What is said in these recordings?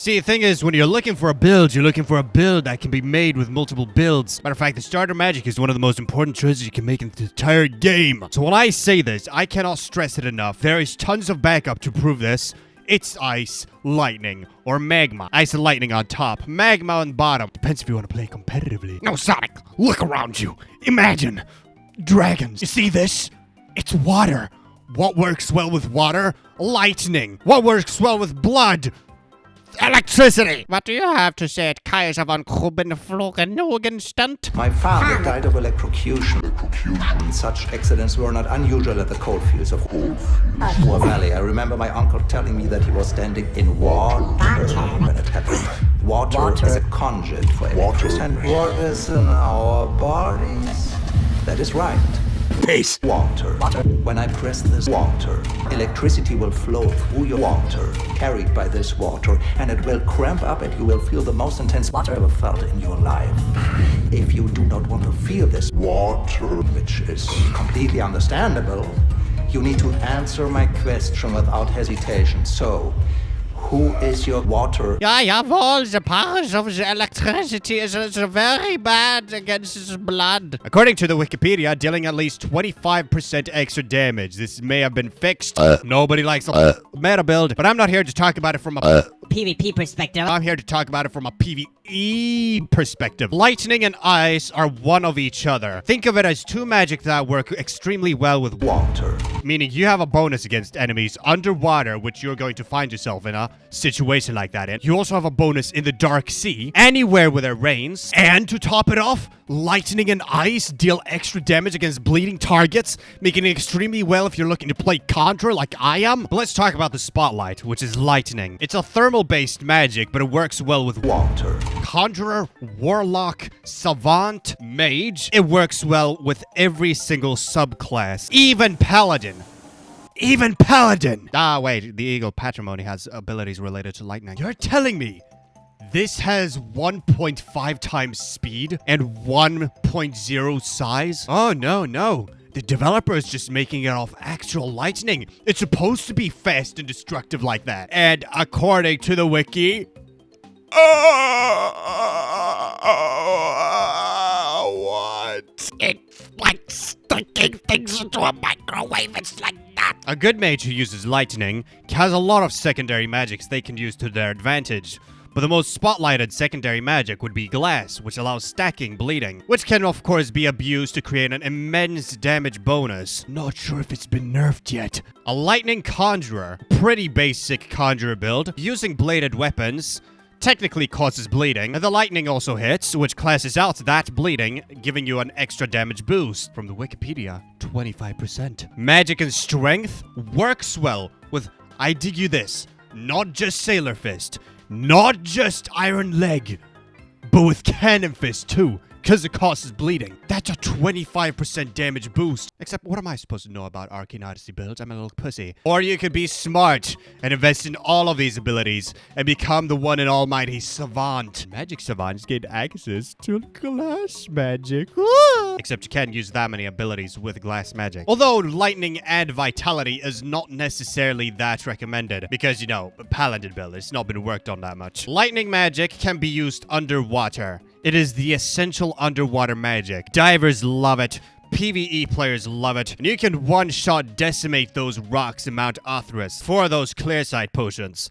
See, the thing is, when you're looking for a build, you're looking for a build that can be made with multiple builds. Matter of fact, the starter magic is one of the most important choices you can make in the entire game. So when I say this, I cannot stress it enough. There is tons of backup to prove this. It's ice, lightning, or magma. Ice and lightning on top, magma on bottom. Depends if you want to play competitively. No, Sonic, look around you. Imagine dragons. You see this? It's water. What works well with water? Lightning. What works well with blood? Electricity! What do you have to say at Kaiser von Krubenflogennogenstand? My father died of electrocution. Such accidents were not unusual at the coalfields of Moor Valley. I remember my uncle telling me that he was standing in water when it happened. Water is a conduit for electricity. And what is in our bodies? That is right. Peace. Water. When I press this water, electricity will flow through your water, carried by this water, and it will cramp up and you will feel the most intense water ever felt in your life. If you do not want to feel this water, which is completely understandable, you need to answer my question without hesitation. So, who is your water? Jawohl, the powers of the electricity is very bad against his blood. According to the Wikipedia, dealing at least 25% extra damage. This may have been fixed. Nobody likes a meta build, but I'm not here to talk about it from a PvP perspective. I'm here to talk about it from a PvE perspective. Lightning and ice are one of each other. Think of it as two magic that work extremely well with water. Meaning you have a bonus against enemies underwater, which you're going to find yourself in a situation like that in. You also have a bonus in the dark sea, anywhere where it rains. And to top it off, lightning and ice deal extra damage against bleeding targets, making it extremely well if you're looking to play Contra like I am. But let's talk about the spotlight, which is lightning. It's a thermal-based magic, but it works well with water. Conjurer, Warlock, Savant, Mage. It works well with every single subclass. Even Paladin. Even Paladin! Ah, wait. The Eagle Patrimony has abilities related to lightning. You're telling me this has 1.5 times speed and 1.0 size? Oh, no. The developer is just making it off actual lightning. It's supposed to be fast and destructive like that. And according to the wiki... what? It's like sticking things into a microwave. It's like that. A good mage who uses lightning has a lot of secondary magics they can use to their advantage. But the most spotlighted secondary magic would be glass, which allows stacking bleeding, which can of course be abused to create an immense damage bonus. Not sure if it's been nerfed yet. A lightning conjurer, pretty basic conjurer build, using bladed weapons, technically causes bleeding. The lightning also hits, which classes out that bleeding, giving you an extra damage boost. From the Wikipedia, 25%. Magic and strength works well with, I dig you this, not just Sailor Fist, not just Iron Leg, but with Cannon Fist too, because it causes bleeding. That's a 25% damage boost. Except, what am I supposed to know about Arcane Odyssey builds? I'm a little pussy. Or you could be smart and invest in all of these abilities and become the one and almighty savant. Magic savants get access to glass magic. Except you can't use that many abilities with glass magic. Although lightning and vitality is not necessarily that recommended because, you know, Paladin build, it's not been worked on that much. Lightning magic can be used underwater. It is the essential underwater magic. Divers love it. PvE players love it. And you can one-shot decimate those rocks in Mount Arthurus for those clear sight potions.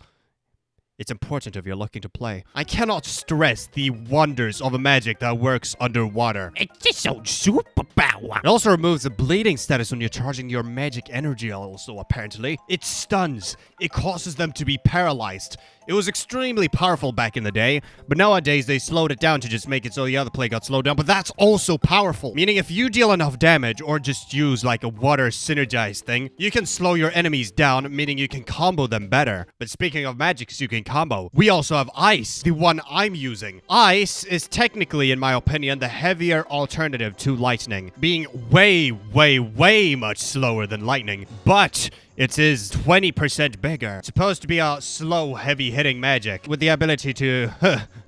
It's important if you're looking to play. I cannot stress the wonders of a magic that works underwater. It's just so super power. It also removes the bleeding status when you're charging your magic energy also, apparently. It stuns. It causes them to be paralyzed. It was extremely powerful back in the day, but nowadays they slowed it down to just make it so the other play got slowed down, but that's also powerful. Meaning if you deal enough damage, or just use like a water synergized thing, you can slow your enemies down, meaning you can combo them better. But speaking of magics you can combo, we also have ice, the one I'm using. Ice is technically, in my opinion, the heavier alternative to lightning, being way much slower than lightning, but it is 20% bigger. It's supposed to be a slow, heavy-hitting magic with the ability to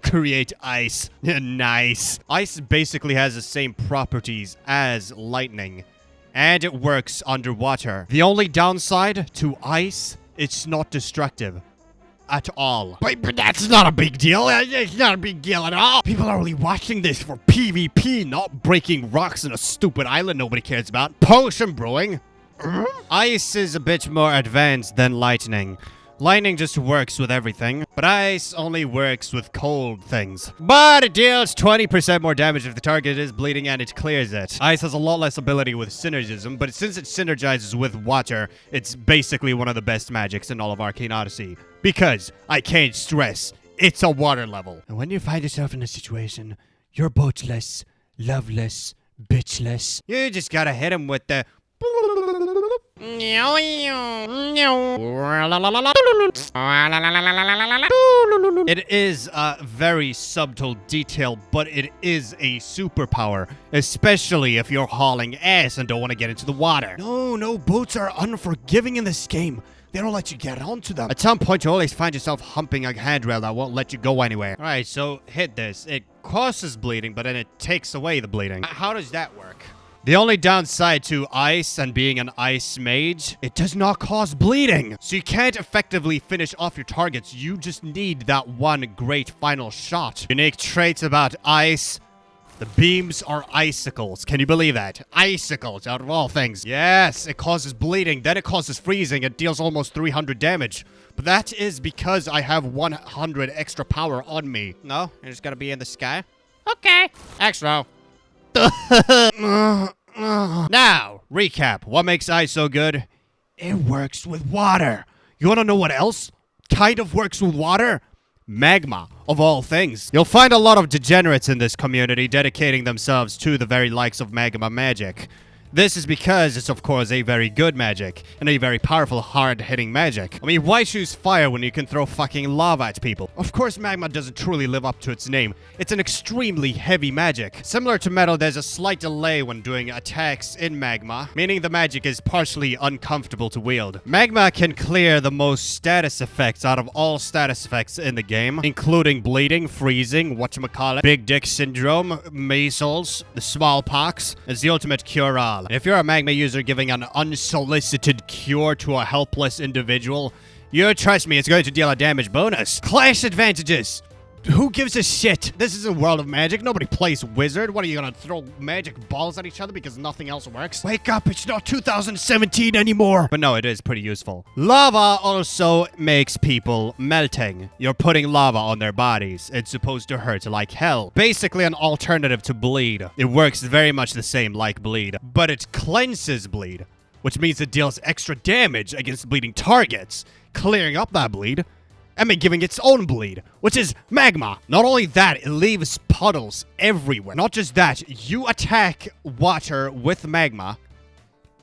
create ice. Nice. Ice basically has the same properties as lightning, and it works underwater. The only downside to ice, it's not destructive. at all. But that's not a big deal. It's not a big deal at all. People are only watching this for PvP, not breaking rocks on a stupid island nobody cares about. Potion brewing. Ice is a bit more advanced than lightning. Lightning just works with everything, but ice only works with cold things. But it deals 20% more damage if the target is bleeding and it clears it. Ice has a lot less ability with synergism, but since it synergizes with water, it's basically one of the best magics in all of Arcane Odyssey. Because, I can't stress, it's a water level. And when you find yourself in a situation, you're boatless, loveless, bitchless, you just gotta hit him with the... It is a very subtle detail, but it is a superpower, especially if you're hauling ass and don't want to get into the water. No, boats are unforgiving in this game. They don't let you get onto them. At some point, you always find yourself humping a handrail that won't let you go anywhere. All right, so hit this. It causes bleeding, but then it takes away the bleeding. How does that work? The only downside to ice and being an ice mage, it does not cause bleeding. So you can't effectively finish off your targets. You just need that one great final shot. Unique traits about ice. The beams are icicles. Can you believe that? Icicles, out of all things. Yes, it causes bleeding. Then it causes freezing. It deals almost 300 damage. But that is because I have 100 extra power on me. No, you're just gonna be in the sky? Okay. Extra. Now, recap. What makes ice so good? It works with water. You want to know what else kind of works with water? Magma, of all things. You'll find a lot of degenerates in this community dedicating themselves to the very likes of magma magic. This is because it's, of course, a very good magic, and a very powerful, hard-hitting magic. I mean, why choose fire when you can throw fucking lava at people? Of course, magma doesn't truly live up to its name. It's an extremely heavy magic. Similar to metal, there's a slight delay when doing attacks in magma, meaning the magic is partially uncomfortable to wield. Magma can clear the most status effects out of all status effects in the game, including bleeding, freezing, whatchamacallit, big dick syndrome, measles, the smallpox. It's the ultimate cure-all. If you're a magma user giving an unsolicited cure to a helpless individual, you trust me, it's going to deal a damage bonus. Clash advantages. Who gives a shit? This is a world of magic. Nobody plays wizard. What are you gonna throw magic balls at each other because nothing else works? Wake up, it's not 2017 anymore. But no, it is pretty useful. Lava also makes people melting. You're putting lava on their bodies. It's supposed to hurt like hell. Basically an alternative to bleed. It works very much the same like bleed, but it cleanses bleed, which means it deals extra damage against bleeding targets, clearing up that bleed, and giving its own bleed, which is magma. Not only that, it leaves puddles everywhere. Not just that, you attack water with magma.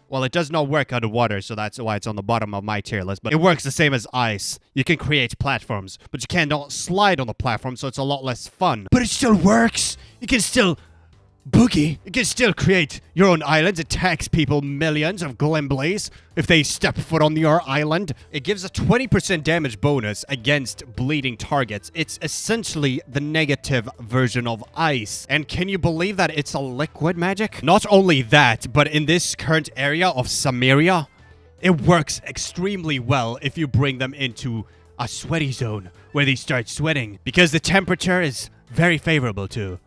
Well, it does not work underwater, so that's why it's on the bottom of my tier list, but it works the same as ice. You can create platforms, but you cannot slide on the platform, so it's a lot less fun. But it still works. You can still boogie. You can still create your own islands. It tax people millions of glimblies if they step foot on your island. It gives a 20% damage bonus against bleeding targets. It's essentially the negative version of ice. And can you believe that it's a liquid magic? Not only that, but in this current area of Samaria, it works extremely well if you bring them into a sweaty zone where they start sweating, because the temperature is very favorable to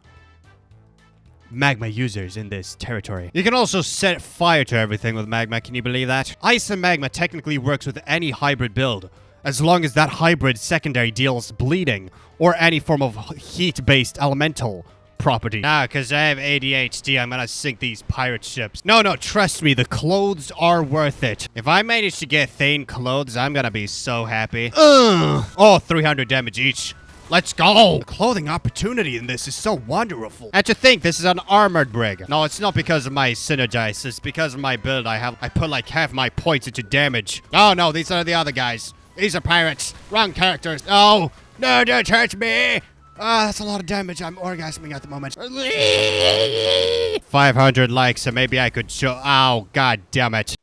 magma users in this territory. You can also set fire to everything with magma. Can you believe that? Ice and magma technically works with any hybrid build, as long as that hybrid secondary deals bleeding or any form of heat-based elemental property. Nah, because I have ADHD, I'm gonna sink these pirate ships. No, trust me, the clothes are worth it. If I manage to get Thane clothes, I'm gonna be so happy. Oh, 300 damage each. Let's go! The clothing opportunity in this is so wonderful. And to think this is an armored brig. No, it's not because of my synergize. It's because of my build. I put like half my points into damage. Oh no, these are the other guys. These are pirates. Wrong characters. No, don't hurt me. That's a lot of damage. I'm orgasming at the moment. 500 likes, so maybe I could show. Ow, god damn it.